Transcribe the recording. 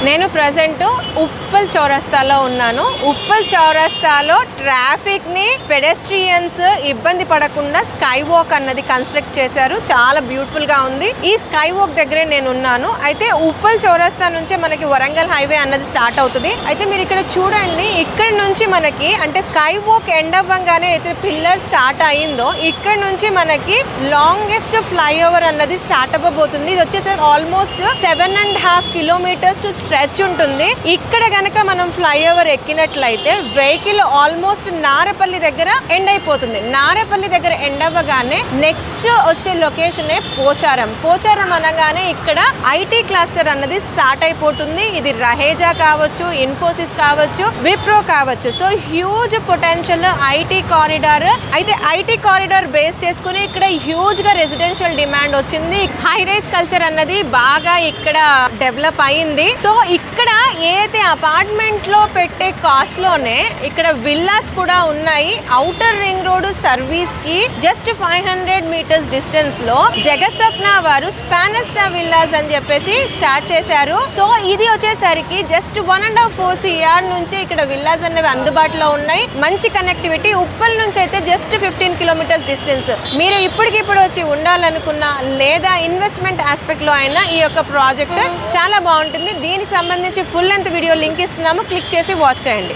నేను ప్రెజెంట్ ఉప్పల్ చౌరస్తాలో ఉన్నాను. ఉప్పల్ చౌరస్తాలో ట్రాఫిక్ ని పెడెస్ట్రియన్స్ ఇబ్బంది పడకుండా స్కై వాక్ అన్నది కన్స్ట్రక్ట్ చేశారు. చాలా బ్యూటిఫుల్ గా ఉంది. ఈ స్కై వాక్ దగ్గరే నేను ఉన్నాను. అయితే ఉప్పల్ చౌరస్తా నుంచి మనకి వరంగల్ హైవే అన్నది స్టార్ట్ అవుతుంది. అయితే మీరు ఇక్కడ చూడండి, ఇక్కడ నుంచి మనకి అంటే స్కై వాక్ ఎండ్ అవ్వగానే అయితే పిల్లర్ స్టార్ట్ అయిందో ఇక్కడ నుంచి మనకి లాంగెస్ట్ ఫ్లైఓవర్ అన్నది స్టార్ట్ అవ్వబోతుంది. ఇది వచ్చేసరికి ఆల్మోస్ట్ 7.5 కిలోమీటర్స్ స్ట్రెచ్ ఉంటుంది. ఇక్కడ గనక మనం ఫ్లైఓవర్ ఎక్కినట్లయితే వెహికల్ ఆల్మోస్ట్ నారపల్లి దగ్గర ఎండ్ అయిపోతుంది. నారపల్లి దగ్గర ఎండ్ అవ్వగానే నెక్స్ట్ వచ్చే లొకేషన్ పోచారం. పోచారం అనగానే ఇక్కడ ఐటీ క్లస్టర్ అన్నది స్టార్ట్ అయిపోతుంది. ఇది రహేజా కావచ్చు, ఇన్ఫోసిస్ కావచ్చు, విప్రో కావచ్చు. So huge potential IT corridor. అయితే ఐటీ కారిడార్ బేస్ చేసుకుని ఇక్కడ హ్యూజ్ గా రెసిడెన్షియల్ డిమాండ్ వచ్చింది. హై రైజ్ కల్చర్ అన్నది బాగా ఇక్కడ డెవలప్ అయింది. సో ఇక్కడ ఏదైతే అపార్ట్మెంట్ లో పెట్టే కాస్ట్ లోనే ఇక్కడ విల్లాస్ కూడా ఉన్నాయి. ఔటర్ రింగ్ రోడ్ సర్వీస్ కి జస్ట్ 500 మీటర్స్ డిస్టెన్స్ లో జగసప్న వారు స్పానెస్టా విల్లాస్ అని చెప్పేసి స్టార్ట్ చేశారు. సో ఇది వచ్చేసరికి జస్ట్ 1.5 CR నుంచి ఇక్కడ విల్లాస్ అనేవి అందుబాటులో ఉన్నాయి. మంచి కనెక్టివిటీ. ఉప్పల్ నుంచి అయితే జస్ట్ 15 కిలోమీటర్స్ డిస్టెన్స్. మీరు ఇప్పటికిప్పుడు వచ్చి ఉండాలనుకున్నా లేదా ఇన్వెస్ట్మెంట్ ఆస్పెక్ట్ లో అయినా ఈ యొక్క ప్రాజెక్ట్ చాలా బాగుంటుంది. దీనికి సంబంధించి ఫుల్ లెంత్ వీడియో లింక్ ఇస్తున్నాము, క్లిక్ చేసి వాచ్ చేయండి.